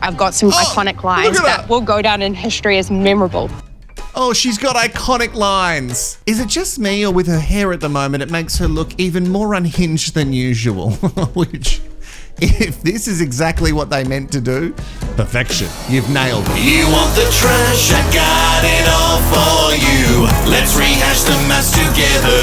I've got some iconic lines that will go down in history as memorable. Oh, she's got iconic lines. Is it just me, or with her hair at the moment, it makes her look even more unhinged than usual? Which, if this is exactly what they meant to do, perfection. You've nailed it. You want the trash? I got it all for you. Let's rehash the maths together.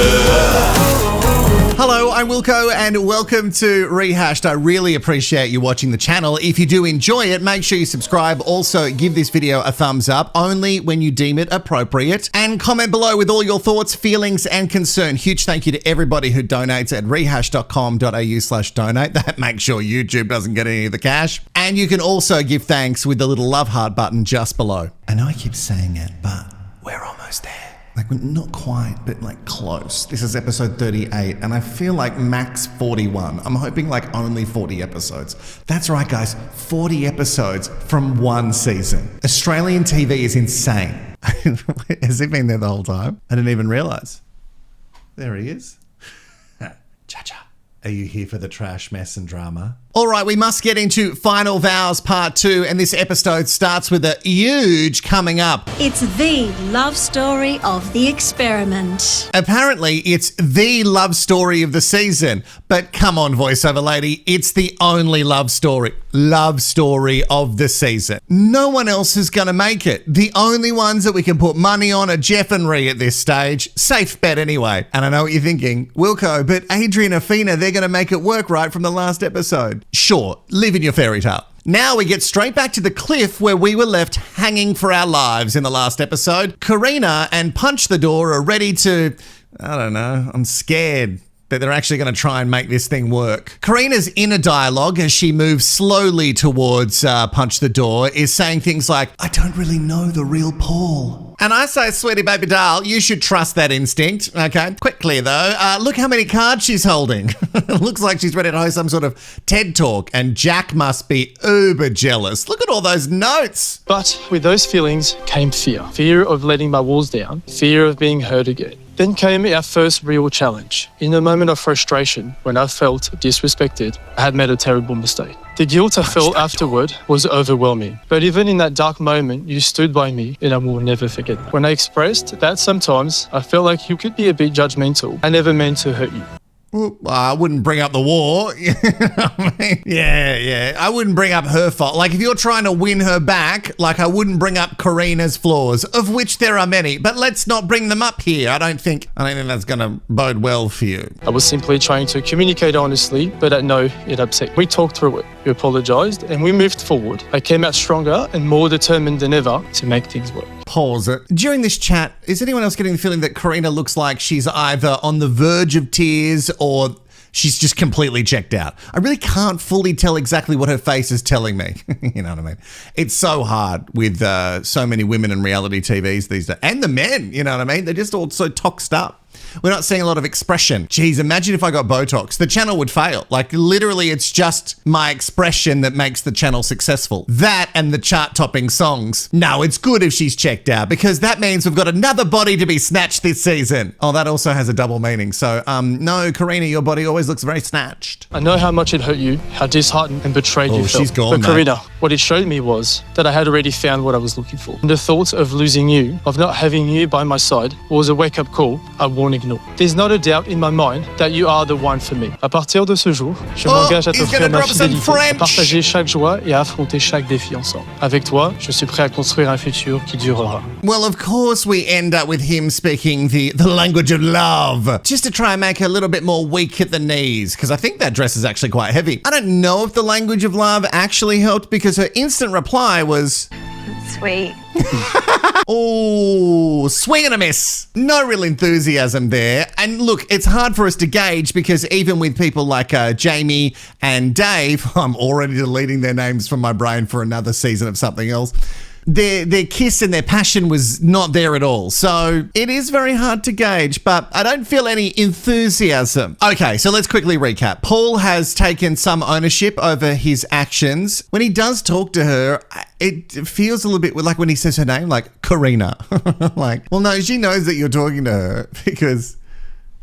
Hello, I'm Wilko and welcome to Rehashed. I really appreciate you watching the channel. If you do enjoy it, make sure you subscribe. Also, give this video a thumbs up, only when you deem it appropriate. And comment below with all your thoughts, feelings, and concern. Huge thank you to everybody who donates at rehashed.com.au/donate. That makes sure YouTube doesn't get any of the cash. And you can also give thanks with the little love heart button just below. I know I keep saying it, but we're almost there. Like, not quite, but like close. This is episode 38, and I feel like max 41. I'm hoping like only 40 episodes. That's right, guys, 40 episodes from one season. Australian TV is insane. Has he been there the whole time? I didn't even realize. There he is. Cha-cha. Are you here for the trash, mess, and drama? All right, we must get into Final Vows Part 2, and this episode starts with a huge coming up. It's the love story of the experiment. Apparently, it's the love story of the season. But come on, voiceover lady, it's the only love story of the season. No one else is going to make it. The only ones that we can put money on are Jeff and Rhea at this stage. Safe bet anyway. And I know what you're thinking, Wilko, but Adrian and Afina, they're going to make it work right from the last episode. Sure, live in your fairy tale. Now we get straight back to the cliff where we were left hanging for our lives in the last episode. Carina and Punch the Door are ready to, I don't know, I'm scared that they're actually going to try and make this thing work. Carina's inner dialogue as she moves slowly towards Punch the Door is saying things like, I don't really know the real Paul. And I say, sweetie baby doll, you should trust that instinct. Okay, quickly though, look how many cards she's holding. Looks like she's ready to host some sort of TED Talk, and Jack must be uber jealous. Look at all those notes. But with those feelings came fear. Fear of letting my walls down, fear of being hurt again. Then came our first real challenge. In a moment of frustration, when I felt disrespected, I had made a terrible mistake. The guilt I felt afterward was overwhelming. But even in that dark moment, you stood by me, and I will never forget that. When I expressed that sometimes I felt like you could be a bit judgmental, I never meant to hurt you. Well, I wouldn't bring up the war. Yeah. I wouldn't bring up her fault. Like, if you're trying to win her back, like, I wouldn't bring up Carina's flaws, of which there are many, but let's not bring them up here. I don't think that's going to bode well for you. I was simply trying to communicate honestly, but I know it upset. We talked through it. We apologized, and we moved forward. I came out stronger and more determined than ever to make things work. Pause it. During this chat, is anyone else getting the feeling that Carina looks like she's either on the verge of tears or she's just completely checked out? I really can't fully tell exactly what her face is telling me. You know what I mean? It's so hard with so many women in reality TVs these days. And the men, you know what I mean? They're just all so toxed up. We're not seeing a lot of expression. Geez, imagine if I got Botox. The channel would fail. Like, literally, it's just my expression that makes the channel successful. That and the chart-topping songs. No, it's good if she's checked out, because that means we've got another body to be snatched this season. Oh, that also has a double meaning. So, no, Carina, your body always looks very snatched. I know how much it hurt you, how disheartened and betrayed you felt. She's gone, but Carina, what it showed me was that I had already found what I was looking for. And the thought of losing you, of not having you by my side, was a wake-up call I won't ignore. There's not a doubt in my mind that you are the one for me. À partir de ce jour, je m'engage à t'offrir ma fidélité, à partager chaque joie et à affronter chaque défi ensemble. Avec toi, je suis prêt à construire un futur qui durera. Well, of course we end up with him speaking the language of love, just to try and make her a little bit more weak at the knees, because I think that dress is actually quite heavy. I don't know if the language of love actually helped, because her instant reply was... Sweet. Oh, swing and a miss. No real enthusiasm there. And look, it's hard for us to gauge because even with people like Jamie and Dave, I'm already deleting their names from my brain for another season of something else. Their kiss and their passion was not there at all. So it is very hard to gauge, but I don't feel any enthusiasm. Okay, so let's quickly recap. Paul has taken some ownership over his actions. When he does talk to her, it feels a little bit like when he says her name, like Carina. Like, well, no, she knows that you're talking to her because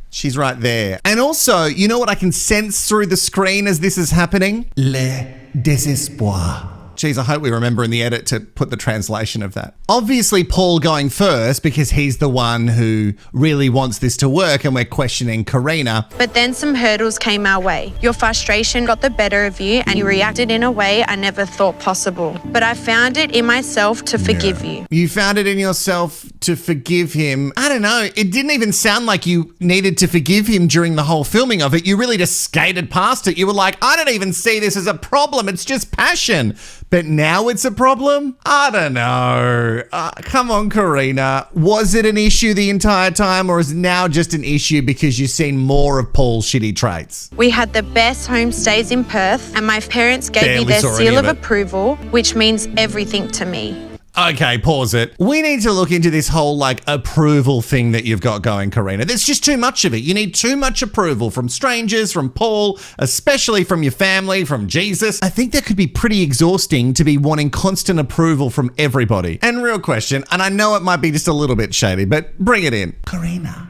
she's right there. And also, you know what I can sense through the screen as this is happening? Le désespoir. Geez, I hope we remember in the edit to put the translation of that. Obviously, Paul going first because he's the one who really wants this to work and we're questioning Carina. But then some hurdles came our way. Your frustration got the better of you and you reacted in a way I never thought possible. But I found it in myself to forgive you. You found it in yourself to forgive him. I don't know. It didn't even sound like you needed to forgive him during the whole filming of it. You really just skated past it. You were like, I don't even see this as a problem. It's just passion. But now it's a problem? I don't know. Come on, Carina. Was it an issue the entire time or is it now just an issue because you've seen more of Paul's shitty traits? We had the best homestays in Perth and my parents gave me their seal of approval, which means everything to me. Okay, pause it. We need to look into this whole approval thing that you've got going, Carina. There's just too much of it. You need too much approval from strangers, from Paul, especially from your family, from Jesus. I think that could be pretty exhausting to be wanting constant approval from everybody. And real question, and I know it might be just a little bit shady, but bring it in. Carina,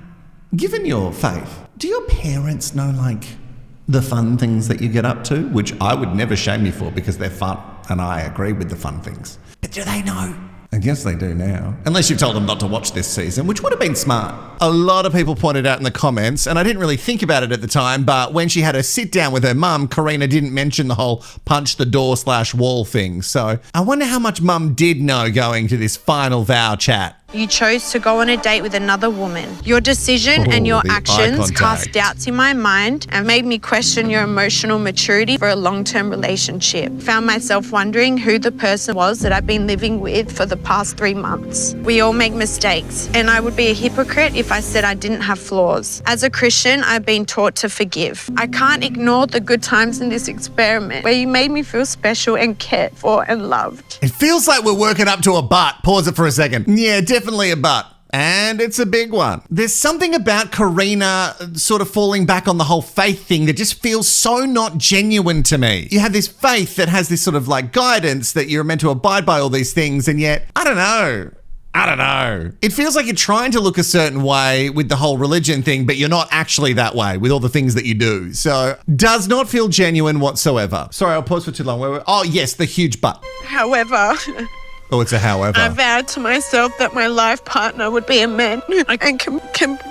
given your faith, do your parents know the fun things that you get up to? Which I would never shame you for because they're fun and I agree with the fun things. But do they know? I guess they do now. Unless you've told them not to watch this season, which would have been smart. A lot of people pointed out in the comments, and I didn't really think about it at the time, but when she had her sit down with her mum, Carina didn't mention the whole punch the door / wall thing. So I wonder how much mum did know going to this final vow chat. You chose to go on a date with another woman. Your decision and your actions cast doubts in my mind and made me question your emotional maturity for a long-term relationship. Found myself wondering who the person was that I've been living with for the past 3 months. We all make mistakes, and I would be a hypocrite if I said I didn't have flaws. As a Christian, I've been taught to forgive. I can't ignore the good times in this experiment where you made me feel special and cared for and loved. It feels like we're working up to a but. Pause it for a second. Yeah, definitely a but. And it's a big one. There's something about Carina sort of falling back on the whole faith thing that just feels so not genuine to me. You have this faith that has this sort of guidance that you're meant to abide by all these things, and yet, I don't know. It feels like you're trying to look a certain way with the whole religion thing, but you're not actually that way with all the things that you do. So, does not feel genuine whatsoever. Sorry, I'll pause for too long. Oh, yes, the huge but. However... Oh, it's a however. I vowed to myself that my life partner would be a man I can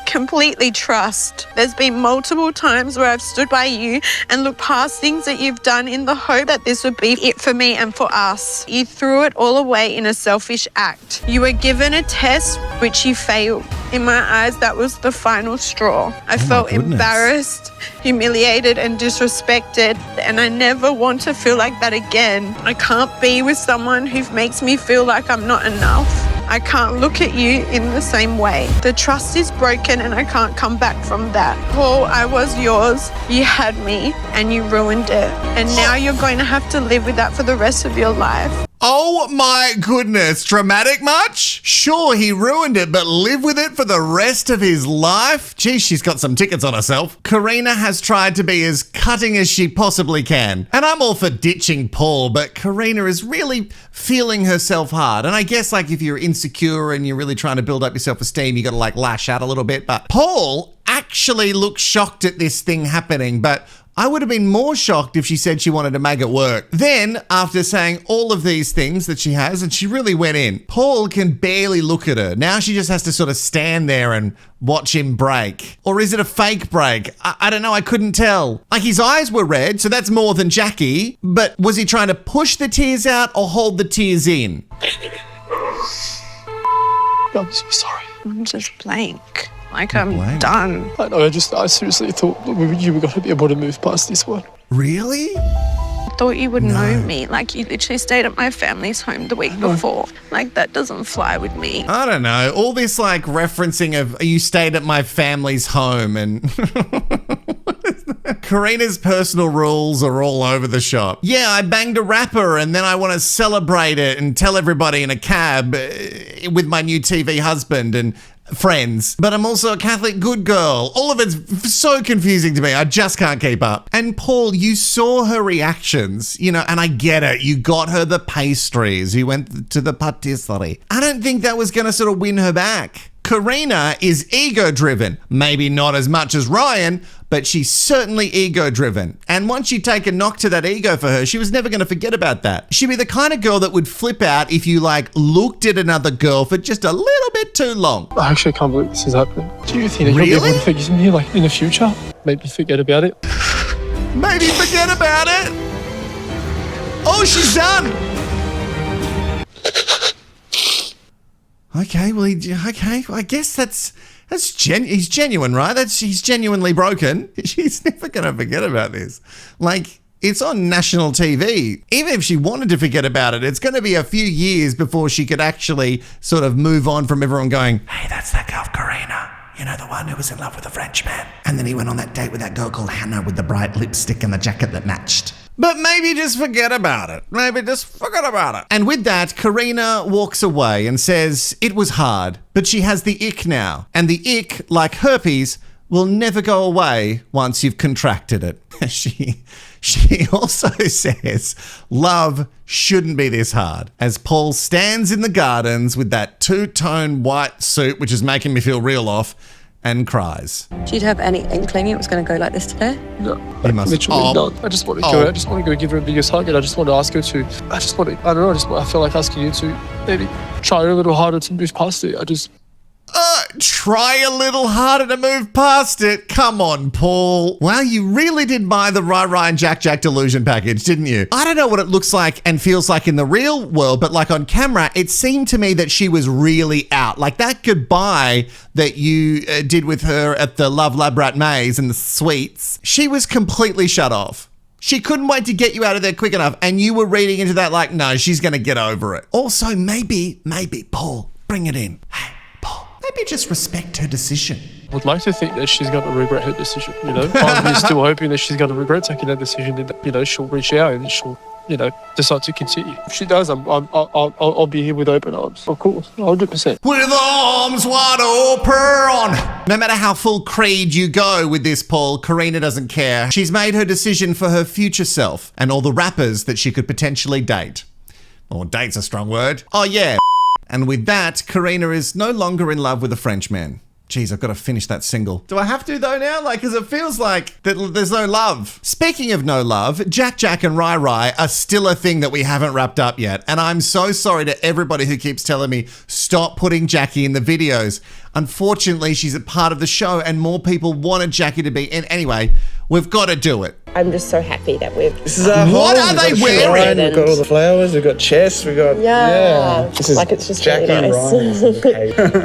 completely trust. There's been multiple times where I've stood by you and looked past things that you've done in the hope that this would be it for me and for us. You threw it all away in a selfish act. You were given a test which you failed. In my eyes, that was the final straw. I felt embarrassed, humiliated and disrespected, and I never want to feel like that again. I can't be with someone who makes me feel like I'm not enough. I can't look at you in the same way. The trust is broken and I can't come back from that. Paul, I was yours. You had me and you ruined it. And now you're going to have to live with that for the rest of your life. Oh my goodness, dramatic much? Sure, he ruined it, but live with it for the rest of his life? Geez, she's got some tickets on herself. Carina has tried to be as cutting as she possibly can. And I'm all for ditching Paul, but Carina is really feeling herself hard. And I guess if you're insecure and you're really trying to build up your self-esteem, you got to lash out a little bit. But Paul actually looks shocked at this thing happening, but I would have been more shocked if she said she wanted to make it work. Then, after saying all of these things that she has, and she really went in, Paul can barely look at her. Now she just has to sort of stand there and watch him break. Or is it a fake break? I don't know, I couldn't tell. His eyes were red, so that's more than Jacqui, but was he trying to push the tears out or hold the tears in? I'm so sorry. I'm just blank. I'm done. I know, I seriously thought you were going to be able to move past this one. Really? I thought you would know me. You literally stayed at my family's home the week before. That doesn't fly with me. I don't know. All this referencing of you stayed at my family's home and Carina's personal rules are all over the shop. Yeah, I banged a rapper and then I want to celebrate it and tell everybody in a cab with my new TV husband and friends, but I'm also a Catholic good girl. All of it's so confusing to me. I just can't keep up. And Paul, you saw her reactions, and I get it. You got her the pastries. You went to the patisserie. I don't think that was going to sort of win her back. Carina is ego-driven. Maybe not as much as Ryan, but she's certainly ego-driven. And once you take a knock to that ego for her, she was never going to forget about that. She'd be the kind of girl that would flip out if you looked at another girl for just a little bit too long. I actually can't believe this is happening. Do you think that you'll be able to forgive me in the future? Maybe forget about it? Maybe forget about it. Oh, she's done. Okay, well, I guess he's genuine, right? He's genuinely broken. She's never going to forget about this. It's on national TV. Even if she wanted to forget about it, it's going to be a few years before she could actually sort of move on from everyone going, hey, that's that girl, Carina. You know, the one who was in love with a Frenchman. And then he went on that date with that girl called Hannah with the bright lipstick and the jacket that matched. But maybe just forget about it. And with that, Carina walks away and says it was hard, but she has the ick now. And the ick, like herpes, will never go away once you've contracted it. She also says love shouldn't be this hard, as Paul stands in the gardens with that two-tone white suit, which is making me feel real off, and cries. Did you have any inkling it was going to go like this today? No, You must. literally not. I just want to go. I just want to go give her a biggest hug, and I just want to ask her to. I feel like asking you to maybe try a little harder to move past it. Try a little harder to move past it. Come on, Paul. Well, you really did buy the Ryan JacJac delusion package, didn't you? I don't know what it looks like and feels like in the real world, but on camera, it seemed to me that she was really out. That goodbye that you did with her at the Love Lab Rat Maze and the suites, she was completely shut off. She couldn't wait to get you out of there quick enough, and you were reading into that no, she's going to get over it. Also, maybe, Paul, bring it in. Hey, Paul, maybe just respect her decision. I would like to think that she's going to regret her decision, I'm still hoping that she's going to regret taking that decision and, she'll reach out and she'll, decide to continue. If she does, I'll be here with open arms. Of course, 100%. With arms wide open. No matter how full creed you go with this, Paul, Carina doesn't care. She's made her decision for her future self and all the rappers that she could potentially date. Or date's a strong word. Oh, yeah. And with that, Carina is no longer in love with a Frenchman. Jeez, I've got to finish that single. Do I have to though now? Because it feels like that there's no love. Speaking of no love, JacJac and Rai are still a thing that we haven't wrapped up yet. And I'm so sorry to everybody who keeps telling me, stop putting Jacqui in the videos. Unfortunately, she's a part of the show and more people wanted Jacqui to be in. Anyway, we've got to do it. I'm just so happy that we've... This is our home. What are they wearing? We've got all the flowers, we've got chests, we've got... Yeah. This is it's just Jacqui really nice.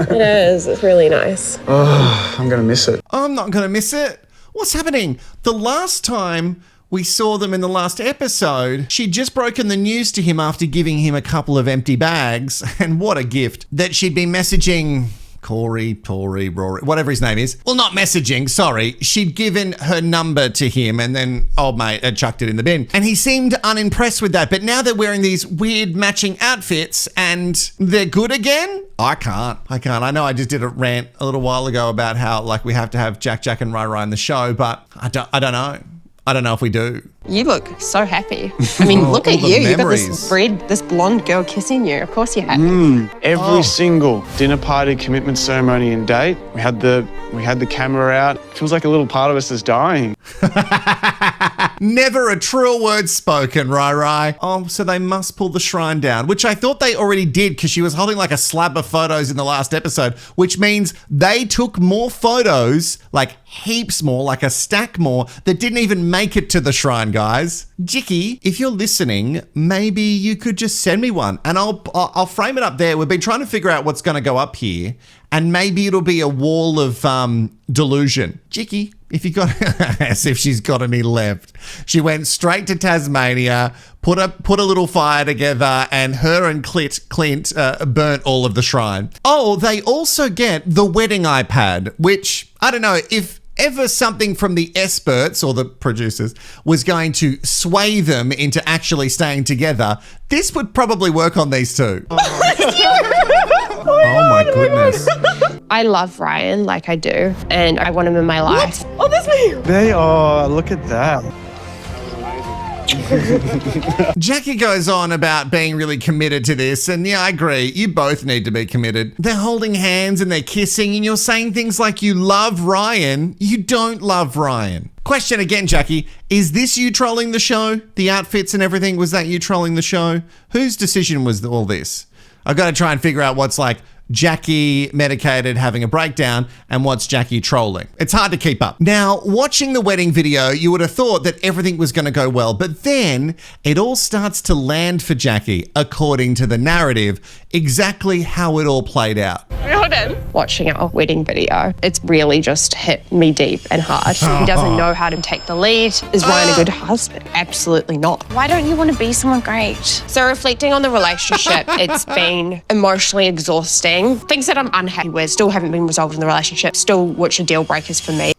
It is. It's really nice. Oh, I'm going to miss it. I'm not going to miss it. What's happening? The last time we saw them in the last episode, she'd just broken the news to him after giving him a couple of empty bags. And what a gift. That she'd been messaging... Corey, Rory, whatever his name is. Well, not messaging, sorry. She'd given her number to him and then old mate had chucked it in the bin. And he seemed unimpressed with that. But now they're wearing these weird matching outfits and they're good again? I can't. I know I just did a rant a little while ago about how we have to have JacJac and Rai in the show, but I don't know. I don't know if we do. You look so happy. I mean, look at you. You've got memories. this blonde girl kissing you. Of course you're happy. Every single dinner party, commitment ceremony and date, we had the camera out. It feels like a little part of us is dying. Never a truer word spoken, Rai. Oh, so they must pull the shrine down, which I thought they already did because she was holding a slab of photos in the last episode, which means they took more photos, heaps more, a stack more, that didn't even make it to the shrine, guys. Jacqui, if you're listening, maybe you could just send me one and I'll frame it up there. We've been trying to figure out what's going to go up here and maybe it'll be a wall of delusion. Jacqui, if you got, as if she's got any left. She went straight to Tasmania, put a little fire together, and her and Clint burnt all of the shrine. Oh, they also get the wedding iPad, which I don't know if ever something from the experts or the producers was going to sway them into actually staying together, this would probably work on these two. Oh my goodness. I love Ryan like I do, and I want him in my life. Oh, that's me. Look at that. Jacqui goes on about being really committed to this, and yeah, I agree. You both need to be committed. They're holding hands and they're kissing, and you're saying things like you love Ryan. You don't love Ryan. Question again, Jacqui. Is this you trolling the show? The outfits and everything, was that you trolling the show? Whose decision was all this? I've got to try and figure out what's like Jacqui medicated having a breakdown and what's Jacqui trolling. It's hard to keep up. Now, watching the wedding video, you would have thought that everything was going to go well, but then it all starts to land for Jacqui, according to the narrative, exactly how it all played out. Watching our wedding video, it's really just hit me deep and hard. He doesn't know how to take the lead. Is Ryan a good husband? Absolutely not. Why don't you want to be someone great? So reflecting on the relationship, it's been emotionally exhausting. Things that I'm unhappy with still haven't been resolved in the relationship, still which are deal breakers for me.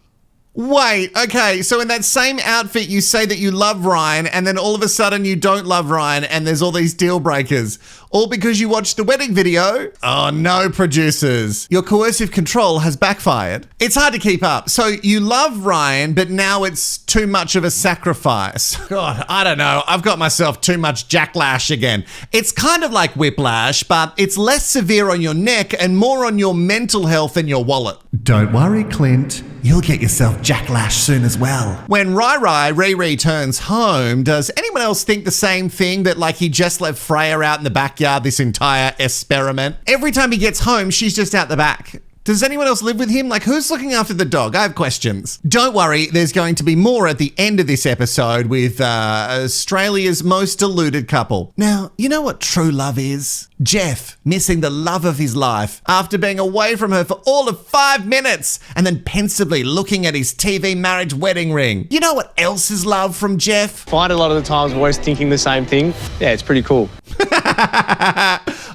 Wait, okay, so in that same outfit you say that you love Ryan and then all of a sudden you don't love Ryan and there's all these deal breakers. All because you watched the wedding video? Oh no, producers. Your coercive control has backfired. It's hard to keep up. So you love Ryan, but now it's too much of a sacrifice. God, I don't know. I've got myself too much jacklash again. It's kind of like whiplash, but it's less severe on your neck and more on your mental health and your wallet. Don't worry, Clint. You'll get yourself jacklash soon as well. When Riri turns home, does anyone else think the same thing, that like he just left Freya out in the backyard this entire experiment? Every time he gets home, she's just out the back. Does anyone else live with him? Like, who's looking after the dog? I have questions. Don't worry, there's going to be more at the end of this episode with Australia's most deluded couple. Now, you know what true love is? Jeff missing the love of his life after being away from her for all of 5 minutes and then pensively looking at his TV marriage wedding ring. You know what else is love from Jeff? Find a lot of the times we're always thinking the same thing. Yeah, it's pretty cool.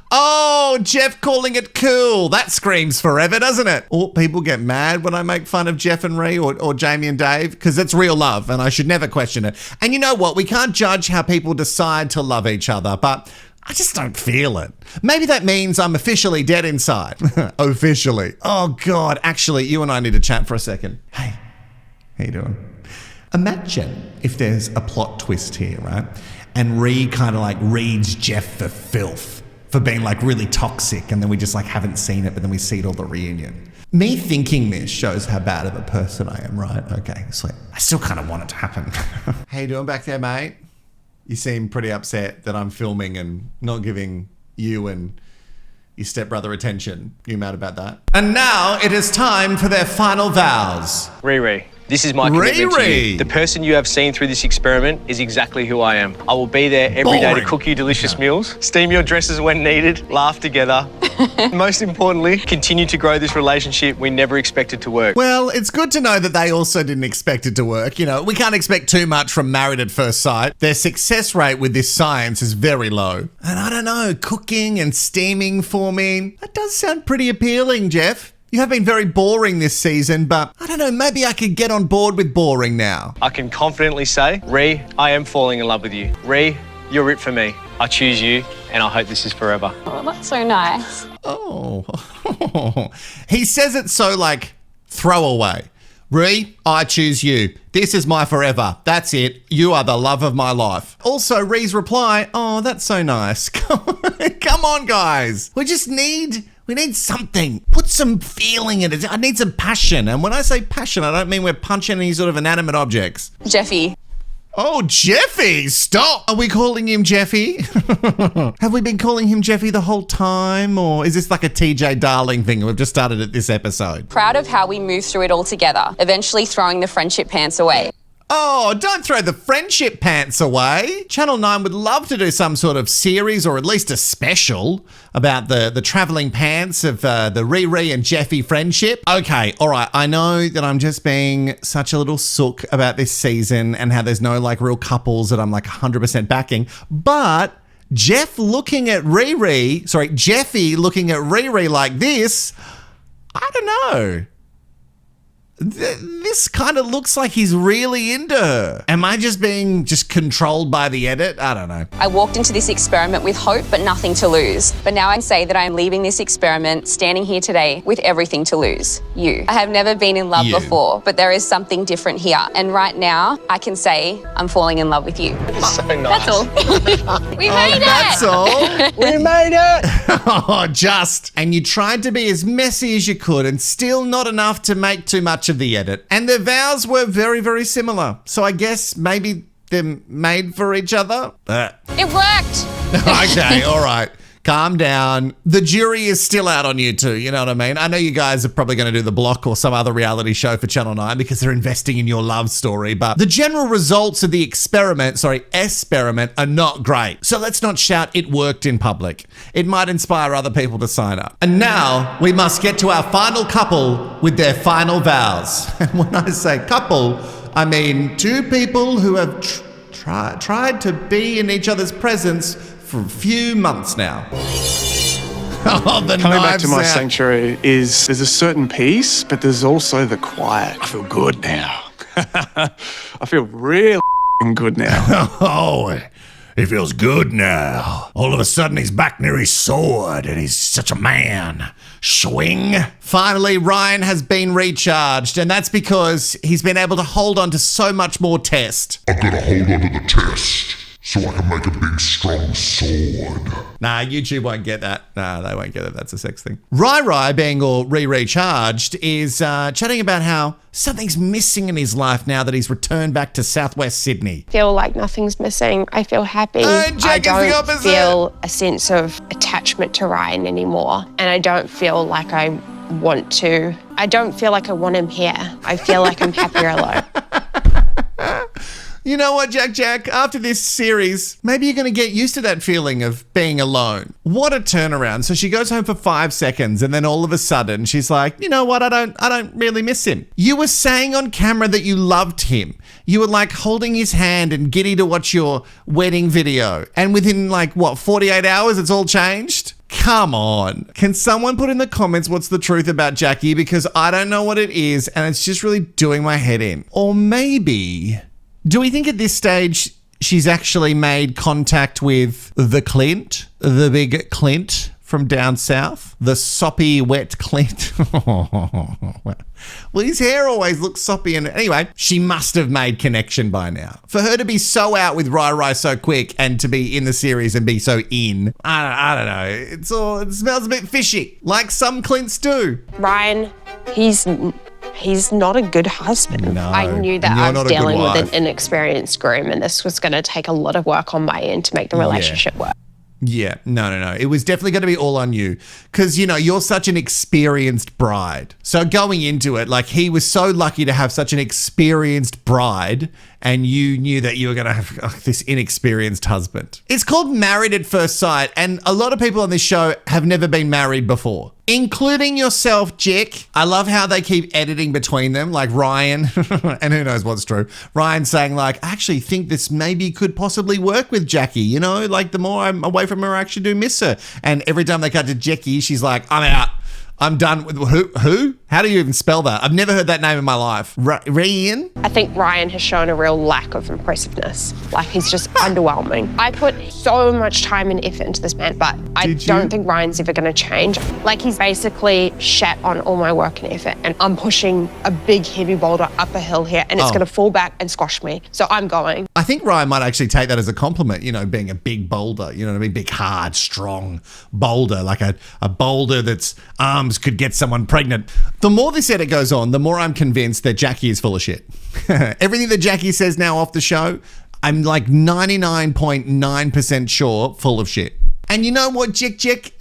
Oh, Jeff calling it cool. That screams forever, doesn't it? Or people get mad when I make fun of Jeff and Ree or Jamie and Dave, because it's real love and I should never question it. And you know what? We can't judge how people decide to love each other, but I just don't feel it. Maybe that means I'm officially dead inside. Officially. Oh, God. Actually, you and I need to chat for a second. Hey, how you doing? Imagine if there's a plot twist here, right? And Ree kind of like reads Jeff for filth, for being like really toxic, and then we just like haven't seen it, but then we see it all the reunion. Me thinking this shows how bad of a person I am, right? Okay, so I still kind of want it to happen. How you doing back there, mate? You seem pretty upset that I'm filming and not giving you and your stepbrother attention. You mad about that? And now it is time for their final vows. Riri, this is my commitment to you. The person you have seen through this experiment is exactly who I am. I will be there every day to cook you delicious meals, steam your dresses when needed, laugh together. Most importantly, continue to grow this relationship we never expected to work. Well, it's good to know that they also didn't expect it to work. You know, we can't expect too much from Married at First Sight. Their success rate with this science is very low. And I don't know, cooking and steaming for me, that does sound pretty appealing, Jeff. You have been very boring this season, but I don't know, maybe I could get on board with boring now. I can confidently say, Ree, I am falling in love with you. Ree, you're it for me. I choose you, and I hope this is forever. Oh, that's so nice. Oh. He says it so like throwaway. Ree, I choose you. This is my forever. That's it. You are the love of my life. Also, Ree's reply, oh, that's so nice. Come on, guys. We need something. Put some feeling in it. I need some passion. And when I say passion, I don't mean we're punching any sort of inanimate objects. Jeffy. Oh, Jeffy, stop. Are we calling him Jeffy? Have we been calling him Jeffy the whole time? Or is this like a TJ Darling thing? We've just started at this episode. Proud of how we moved through it all together, eventually throwing the friendship pants away. Oh, don't throw the friendship pants away. Channel 9 would love to do some sort of series or at least a special about the travelling pants of the Riri and Jeffy friendship. Okay, all right, I know that I'm just being such a little sook about this season and how there's no like real couples that I'm like 100% backing, but Jeffy looking at Riri like this, I don't know. This kind of looks like he's really into her. Am I just being controlled by the edit? I don't know. I walked into this experiment with hope but nothing to lose. But now I can say that I am leaving this experiment standing here today with everything to lose. You. I have never been in love before, but there is something different here. And right now, I can say I'm falling in love with you. So nice. That's all. We made it! That's all. We made it! Oh, just. And you tried to be as messy as you could and still not enough to make too much of the edit. And their vows were very, very similar. So I guess maybe they're made for each other. It worked! Okay, all right. Calm down. The jury is still out on you two, you know what I mean? I know you guys are probably going to do The Block or some other reality show for Channel 9 because they're investing in your love story, but the general results of the experiment are not great. So let's not shout it worked in public. It might inspire other people to sign up. And now we must get to our final couple with their final vows. And when I say couple, I mean two people who have tried to be in each other's presence for a few months now. Coming back to my sanctuary there's a certain peace, but there's also the quiet. I feel good now. I feel real good now. Oh, he feels good now. All of a sudden he's back near his sword and he's such a man. Swing. Finally, Ryan has been recharged, and that's because he's been able to hold on to so much more test. I've got to hold on to the test so I can make a big, strong sword. Nah, YouTube won't get that. Nah, they won't get it. That's a sex thing. Rai, being all recharged, is chatting about how something's missing in his life now that he's returned back to southwest Sydney. I feel like nothing's missing. I feel happy. I don't feel a sense of attachment to Ryan anymore. And I don't feel like I want to. I don't feel like I want him here. I feel like I'm happier alone. You know what, JacJac? After this series, maybe you're going to get used to that feeling of being alone. What a turnaround. So she goes home for 5 seconds and then all of a sudden she's like, you know what? I don't really miss him. You were saying on camera that you loved him. You were like holding his hand and giddy to watch your wedding video. And within 48 hours, it's all changed? Come on. Can someone put in the comments what's the truth about Jacqui? Because I don't know what it is and it's just really doing my head in. Or maybe... do we think at this stage she's actually made contact with the Clint, the big Clint from down south? The soppy, wet Clint? Well, his hair always looks soppy. And anyway, she must have made connection by now. For her to be so out with Rai so quick and to be in the series and be so in, I don't know. It smells a bit fishy, like some Clints do. Ryan, he's not a good husband. No, I knew that I was not dealing with an inexperienced groom and this was going to take a lot of work on my end to make the relationship work. Yeah, no. It was definitely going to be all on you because, you're such an experienced bride. So going into it, he was so lucky to have such an experienced bride and you knew that you were going to have this inexperienced husband. It's called Married at First Sight and a lot of people on this show have never been married before, including yourself, Jack. I love how they keep editing between them, like Ryan, and who knows what's true. Ryan saying I actually think this maybe could possibly work with Jacqui, the more I'm away from her, I actually do miss her. And every time they cut to Jacqui, she's like, I'm out. I'm done with who? How do you even spell that? I've never heard that name in my life. Ryan? I think Ryan has shown a real lack of impressiveness. He's just underwhelming. I put so much time and effort into this man, but I don't think Ryan's ever going to change. He's basically shat on all my work and effort, and I'm pushing a big, heavy boulder up a hill here, and it's going to fall back and squash me. So I'm going. I think Ryan might actually take that as a compliment, being a big boulder, you know what I mean? Big, hard, strong boulder, like a boulder that's arms could get someone pregnant. The more this edit goes on, the more I'm convinced that Jacqui is full of shit. Everything that Jacqui says now off the show, I'm 99.9% sure full of shit. And you know what, JacJac?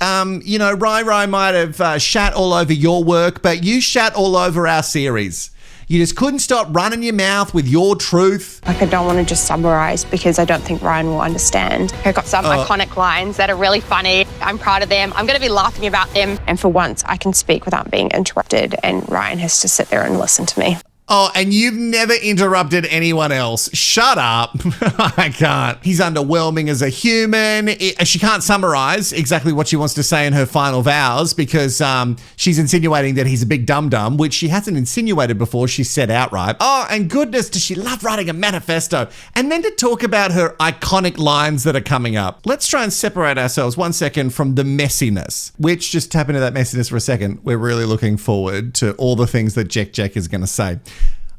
Rai might have shat all over your work, but you shat all over our series. You just couldn't stop running your mouth with your truth. I don't want to just summarise because I don't think Ryan will understand. I've got some iconic lines that are really funny. I'm proud of them. I'm going to be laughing about them. And for once, I can speak without being interrupted and Ryan has to sit there and listen to me. Oh, and you've never interrupted anyone else. Shut up. I can't. He's underwhelming as a human. She can't summarize exactly what she wants to say in her final vows because she's insinuating that he's a big dum-dum, which she hasn't insinuated before. She said outright. Oh, and goodness, does she love writing a manifesto? And then to talk about her iconic lines that are coming up. Let's try and separate ourselves 1 second from the messiness, which, just tap into that messiness for a second, we're really looking forward to all the things that JacJac is going to say.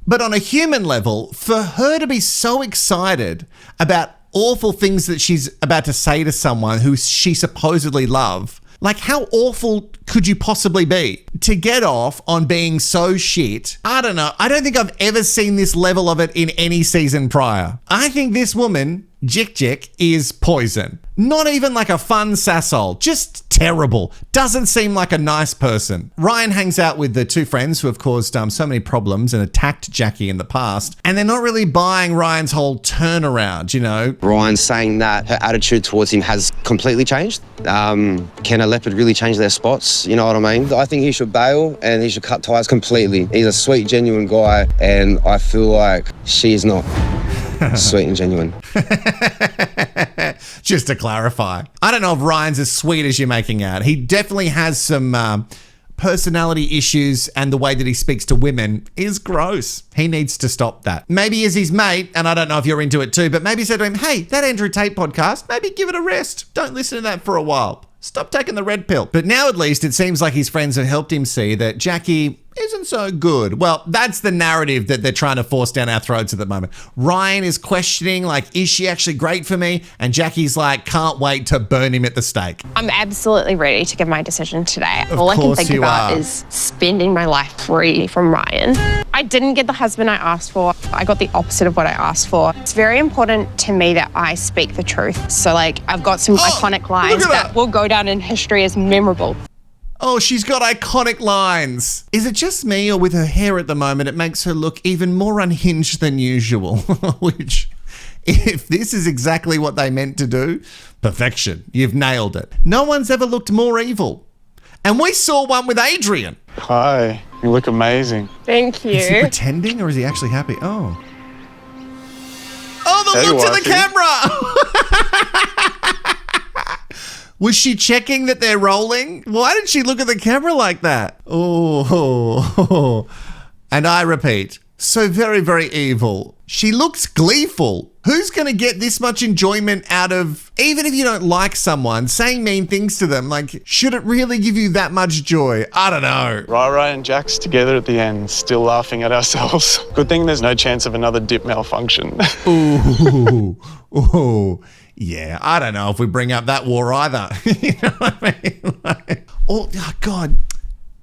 But on a human level, for her to be so excited about awful things that she's about to say to someone who she supposedly loves, like how awful could you possibly be? To get off on being so shit, I don't know. I don't think I've ever seen this level of it in any season prior. I think this woman, JacJac, is poison. Not even like a fun sasshole, just terrible. Doesn't seem like a nice person. Ryan hangs out with the two friends who have caused so many problems and attacked Jacqui in the past, and they're not really buying Ryan's whole turnaround, you know? Ryan's saying that her attitude towards him has completely changed. Can a leopard really change their spots? You know what I mean? I think he should bail and he should cut ties completely. He's a sweet, genuine guy, and I feel like she is not sweet and genuine. Just to clarify, I don't know if Ryan's as sweet as you're making out. He definitely has some personality issues, and the way that he speaks to women is gross. He needs to stop that. Maybe as his mate, and I don't know if you're into it too, but maybe say to him, hey, that Andrew Tate podcast, maybe give it a rest. Don't listen to that for a while. Stop taking the red pill. But now at least it seems like his friends have helped him see that Jacqui isn't so good. Well, that's the narrative that they're trying to force down our throats at the moment. Ryan is questioning, like, is she actually great for me? And Jackie's like, can't wait to burn him at the stake. I'm absolutely ready to give my decision today. All I can course think you about are. is spending my life free from Ryan. I didn't get the husband I asked for. I got the opposite of what I asked for. It's very important to me that I speak the truth. So, like, I've got some iconic lines that will go down in history as memorable. Oh, she's got iconic lines. Is it just me, or with her hair at the moment, it makes her look even more unhinged than usual? Which, if this is exactly what they meant to do, perfection. You've nailed it. No one's ever looked more evil. And we saw one with Adrian. Hi, you look amazing. Thank you. Is he pretending, or is he actually happy? Oh, the Hey, look to the wifey. camera. Was she checking that they're rolling? Why did she look at the camera like that? Oh. And I repeat, so very, very evil. She looks gleeful. Who's going to get this much enjoyment out of, even if you don't like someone, saying mean things to them? Like, should it really give you that much joy? I don't know. Rai and Jack's together at the end, still laughing at ourselves. Good thing there's no chance of another dip malfunction. Ooh. Yeah, I don't know if we bring up that war either. You know what I mean? Oh, God.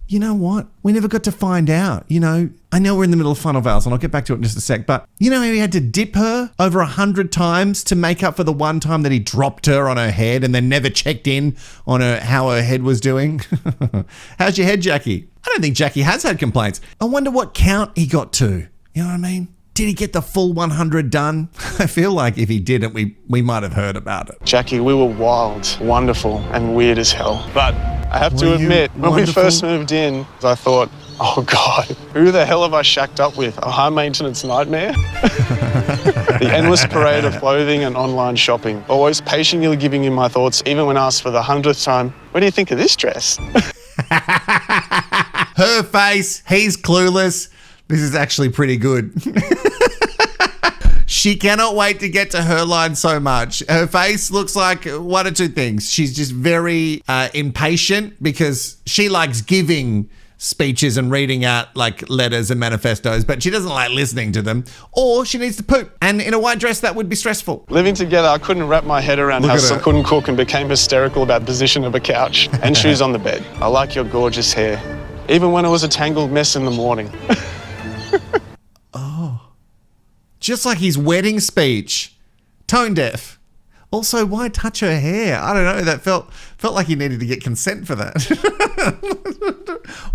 You know what? We never got to find out. You know, I know we're in the middle of final vows, and I'll get back to it in just a sec, but you know how he had to dip her over 100 times to make up for the one time that he dropped her on her head and then never checked in on her how her head was doing? How's your head, Jacqui? I don't think Jacqui has had complaints. I wonder what count he got to. You know what I mean? Did he get the full 100 done? I feel like if he didn't, we might have heard about it. Jacqui, we were wild, wonderful, and weird as hell. But I have to admit, when we first moved in, I thought, oh God, who the hell have I shacked up with? A high maintenance nightmare? The endless parade of clothing and online shopping. Always patiently giving him my thoughts, even when asked for the 100th time, what do you think of this dress? Her face, he's clueless. This is actually pretty good. She cannot wait to get to her line so much. Her face looks like one or two things. She's just very impatient because she likes giving speeches and reading out like letters and manifestos, but she doesn't like listening to them. Or she needs to poop. And in a white dress, that would be stressful. Living together, I couldn't wrap my head around how I couldn't cook and became hysterical about the position of a couch and shoes on the bed. I like your gorgeous hair, even when it was a tangled mess in the morning. Just like his wedding speech. Tone deaf. Also, why touch her hair? I don't know. That felt like he needed to get consent for that.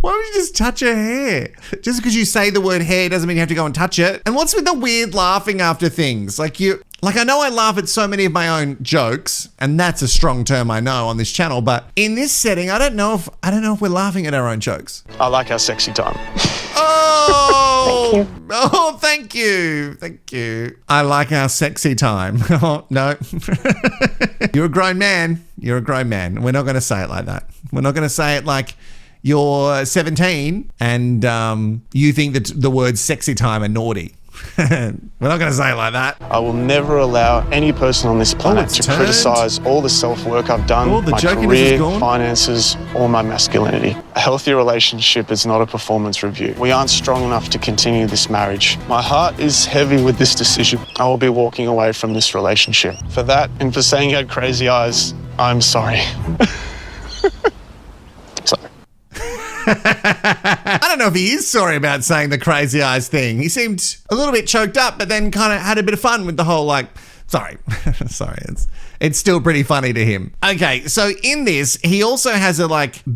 Why would you just touch her hair? Just because you say the word hair doesn't mean you have to go and touch it. And what's with the weird laughing after things? Like I know I laugh at so many of my own jokes, and that's a strong term I know on this channel, but in this setting, I don't know if we're laughing at our own jokes. I like our sexy time. Oh! Thank you. Oh, thank you. Thank you. I like our sexy time. Oh, no. You're a grown man. You're a grown man. We're not going to say it like that. We're not going to say it like you're 17 and you think that the words sexy time are naughty. We're not going to say it like that. I will never allow any person on this planet to criticise all the self-work I've done, my career, finances, or my masculinity. A healthy relationship is not a performance review. We aren't strong enough to continue this marriage. My heart is heavy with this decision. I will be walking away from this relationship. For that, and for saying you had crazy eyes, I'm sorry. Sorry. I don't know if he is sorry about saying the crazy eyes thing. He seemed a little bit choked up, but then kind of had a bit of fun with the whole sorry. Sorry, it's still pretty funny to him. Okay, so in this, he also has a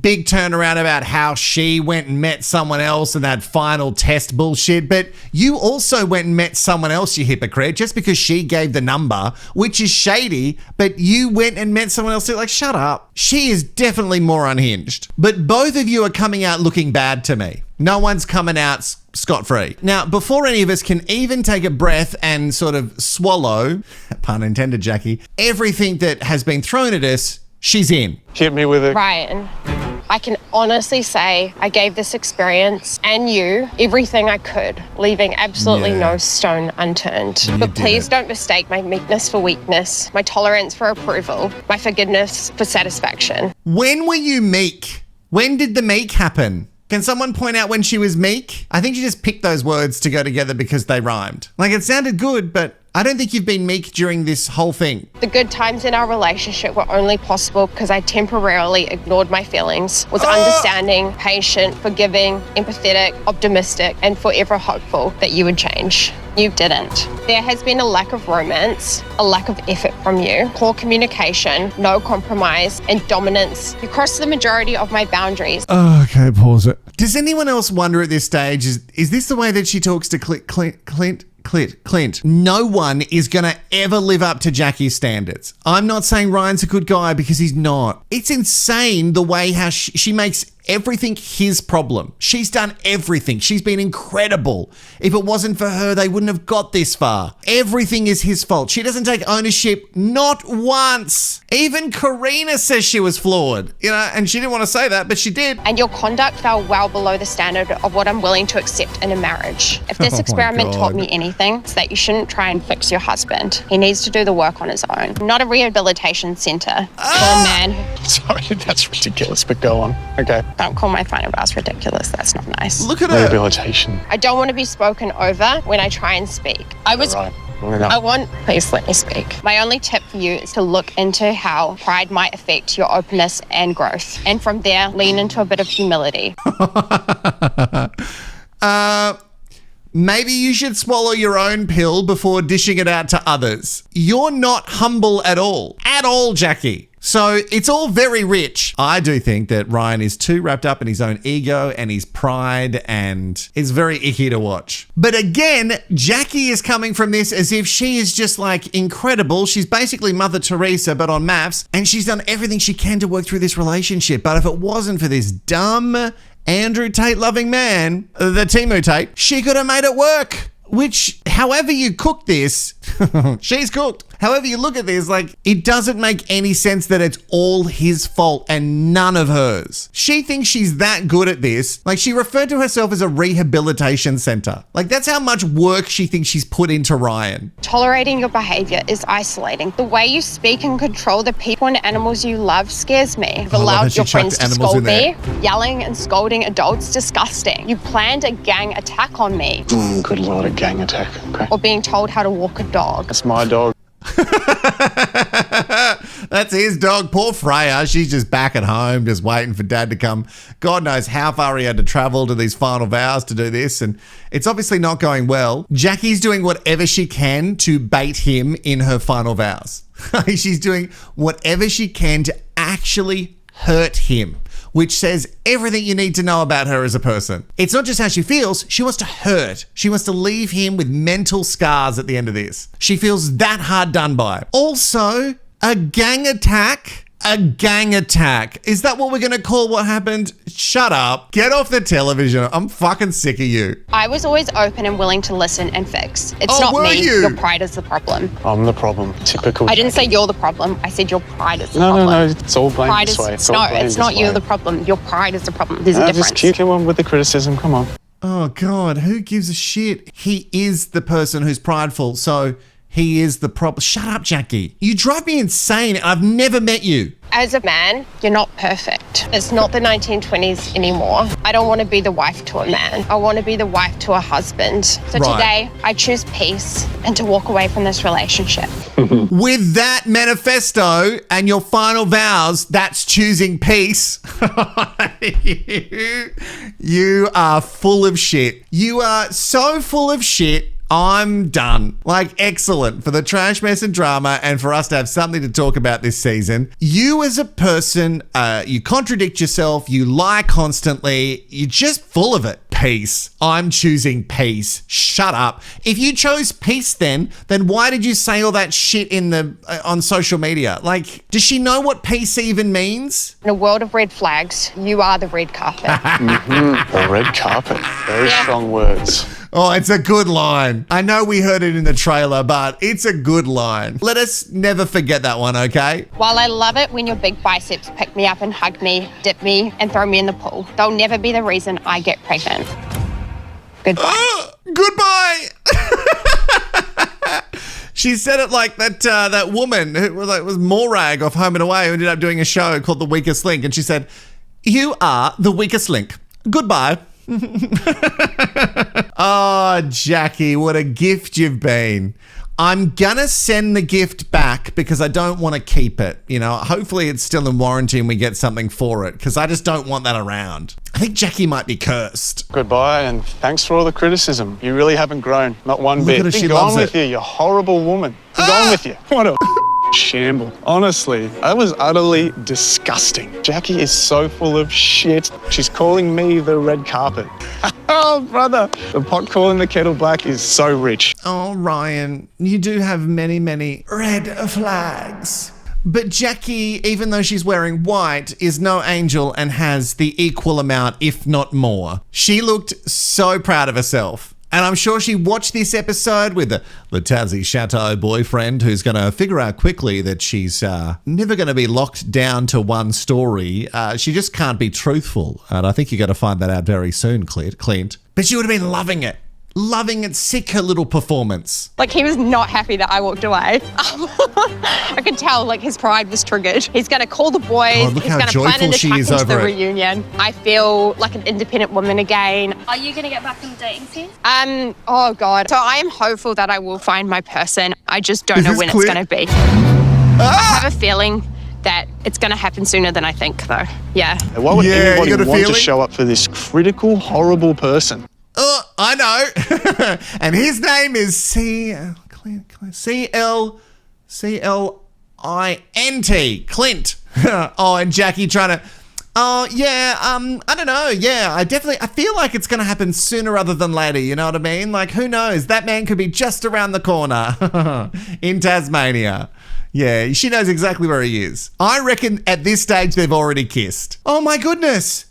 big turnaround about how she went and met someone else and that final test bullshit, but you also went and met someone else, you hypocrite, just because she gave the number, which is shady, but you went and met someone else too. Shut up. She is definitely more unhinged. But both of you are coming out looking bad to me. No one's coming out scot-free. Now, before any of us can even take a breath and sort of swallow, pun intended, Jacqui, everything that has been thrown at us, she's in. Hit me with it. Ryan, I can honestly say I gave this experience and you everything I could, leaving absolutely no stone unturned. But please don't mistake my meekness for weakness, my tolerance for approval, my forgiveness for satisfaction. When were you meek? When did the meek happen? Can someone point out when she was meek? I think you just picked those words to go together because they rhymed. It sounded good, but I don't think you've been meek during this whole thing. The good times in our relationship were only possible because I temporarily ignored my feelings, was understanding, patient, forgiving, empathetic, optimistic, and forever hopeful that you would change. You didn't. There has been a lack of romance, a lack of effort from you, poor communication, no compromise, and dominance. You crossed the majority of my boundaries. Okay, pause it. Does anyone else wonder at this stage, is this the way that she talks to Clint? No one is going to ever live up to Jacqui's standards. I'm not saying Ryan's a good guy because he's not. It's insane the way how she makes everything his problem. She's done everything. She's been incredible. If it wasn't for her, they wouldn't have got this far. Everything is his fault. She doesn't take ownership, not once. Even Carina says she was flawed, and she didn't want to say that, but she did. And your conduct fell well below the standard of what I'm willing to accept in a marriage. If this experiment taught me anything, it's that you shouldn't try and fix your husband. He needs to do the work on his own. Not a rehabilitation center for a man. Sorry, that's ridiculous, but go on. Okay. Don't call my final vows ridiculous. That's not nice. Look at her. Rehabilitation. I don't want to be spoken over when I try and speak. Please let me speak. My only tip for you is to look into how pride might affect your openness and growth. And from there, lean into a bit of humility. Maybe you should swallow your own pill before dishing it out to others. You're not humble at all. At all, Jacqui. So it's all very rich. I do think that Ryan is too wrapped up in his own ego and his pride, and it's very icky to watch. But again, Jacqui is coming from this as if she is just incredible. She's basically Mother Teresa, but on MAFS, and she's done everything she can to work through this relationship. But if it wasn't for this dumb Andrew Tate loving man, the Timu Tate, she could have made it work. Which, however you cook this, she's cooked. However you look at this, it doesn't make any sense that it's all his fault and none of hers. She thinks she's that good at this. She referred to herself as a rehabilitation center. That's how much work she thinks she's put into Ryan. Tolerating your behavior is isolating. The way you speak and control the people and animals you love scares me. You've allowed your friends to scold me. Yelling and scolding adults, disgusting. You planned a gang attack on me. Good Lord, a gang attack. Okay. Or being told how to walk a dog. That's my dog. That's his dog. Poor Freya. She's just back at home, just waiting for Dad to come. God knows how far he had to travel to these final vows to do this, and it's obviously not going well. Jacqui's doing whatever she can to bait him in her final vows. She's doing whatever she can to actually hurt him, which says everything you need to know about her as a person. It's not just how she feels, she wants to hurt. She wants to leave him with mental scars at the end of this. She feels that hard done by. Also, a gang attack A gang attack. Is that what we're going to call what happened? Shut up. Get off the television. I'm fucking sick of you. I was always open and willing to listen and fix. It's Oh, not were me. you? Your pride is the problem. I'm the problem. Typical. I didn't say you're the problem. I said your pride is the No, problem. no, no. It's all blamed Pride this is way. It's no, all blamed it's not this you way. the problem. Your pride is the problem. There's a No, difference. just keep on with the criticism. Come on. Oh, God. Who gives a shit? He is the person who's prideful, so he is the problem. Shut up, Jacqui. You drive me insane. I've never met you. As a man, you're not perfect. It's not the 1920s anymore. I don't want to be the wife to a man. I want to be the wife to a husband. So Right. today, I choose peace and to walk away from this relationship. With that manifesto and your final vows, that's choosing peace. You are full of shit. You are so full of shit. I'm done. Like, excellent for the trash, mess, and drama, and for us to have something to talk about this season. You as a person, you contradict yourself, you lie constantly, you're just full of it. Peace. I'm choosing peace. Shut up. If you chose peace then why did you say all that shit in the on social media? Like, does she know what peace even means? In a world of red flags, you are the red carpet. The red carpet. Very strong words. Oh, it's a good line. I know we heard it in the trailer, but it's a good line. Let us never forget that one, okay? While I love it when your big biceps pick me up and hug me, dip me, and throw me in the pool, they'll never be the reason I get pregnant. Goodbye. Goodbye. She said it like that woman who was Morag off Home and Away who ended up doing a show called The Weakest Link. And she said, "You are the weakest link. Goodbye." Oh, Jacqui, what a gift you've been. I'm gonna send the gift back because I don't want to keep it. You know, hopefully it's still in warranty and we get something for it because I just don't want that around. I think Jacqui might be cursed. Goodbye, and thanks for all the criticism. You really haven't grown, not one Look bit. at her, she Be loves gone with it. you, you horrible woman. Be gone with you. What a shamble. Honestly, that was utterly disgusting. Jacqui is so full of shit. She's calling me the red carpet. Oh, brother. The pot calling the kettle black is so rich. Oh, Ryan, you do have many, many red flags. But Jacqui, even though she's wearing white, is no angel and has the equal amount, if not more. She looked so proud of herself. And I'm sure she watched this episode with the Tassie Chateau boyfriend who's going to figure out quickly that she's never going to be locked down to one story. She just can't be truthful. And I think you're going to find that out very soon, Clint. But she would have been loving it. Loving it. Sick her little performance. Like, he was not happy that I walked away. I could tell, like, his pride was triggered. He's going to call the boys. God, look He's how going to plan joyful an she attack is into the over it. reunion. I feel like an independent woman again. Are you going to get back in the dating scene? Oh, God. So I am hopeful that I will find my person. I just don't know when it's going to be. I have a feeling that it's going to happen sooner than I think, though. Yeah. Why would anybody you got a want to feeling? show up for this critical, horrible person? I know. And his name is C-L-I-N-T, Clint. Oh, and Jacqui trying to, I don't know. Yeah, I feel like it's going to happen sooner rather than later. You know what I mean? Like, who knows? That man could be just around the corner in Tasmania. Yeah, she knows exactly where he is. I reckon at this stage they've already kissed. Oh my goodness.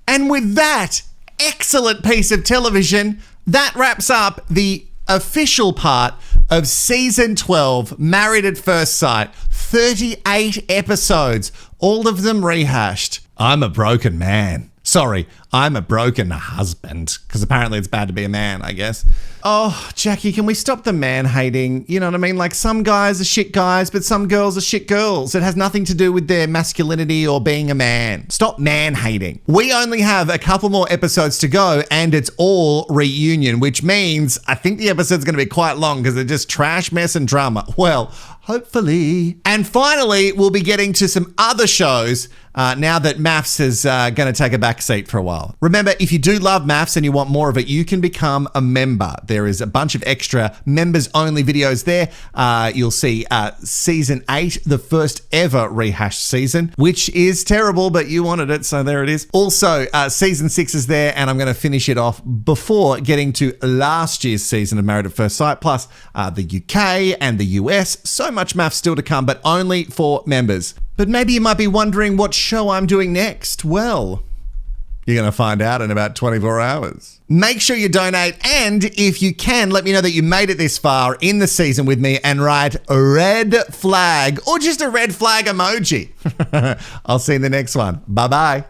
And with that excellent piece of television, that wraps up the official part of season 12, Married at First Sight. 38 episodes, all of them rehashed. I'm a broken man. Sorry, I'm a broken husband, because apparently it's bad to be a man, I guess. Oh, Jacqui, can we stop the man hating? You know what I mean? Like, some guys are shit guys, but some girls are shit girls. It has nothing to do with their masculinity or being a man. Stop man hating. We only have a couple more episodes to go, and it's all reunion, which means I think the episode's going to be quite long because they're just trash, mess, and drama. Well, hopefully. And finally, we'll be getting to some other shows now that MAFS is going to take a back seat for a while. Remember, if you do love MAFS and you want more of it, you can become a member. There is a bunch of extra members-only videos there. You'll see Season 8, the first ever Rehashed season, which is terrible, but you wanted it, so there it is. Also, Season 6 is there, and I'm going to finish it off before getting to last year's season of Married at First Sight, plus the UK and the US. So much MAFS still to come, but only for members. But maybe you might be wondering what show I'm doing next. Well, you're going to find out in about 24 hours. Make sure you donate, and if you can, let me know that you made it this far in the season with me and write red flag or just a red flag emoji. I'll see you in the next one. Bye-bye.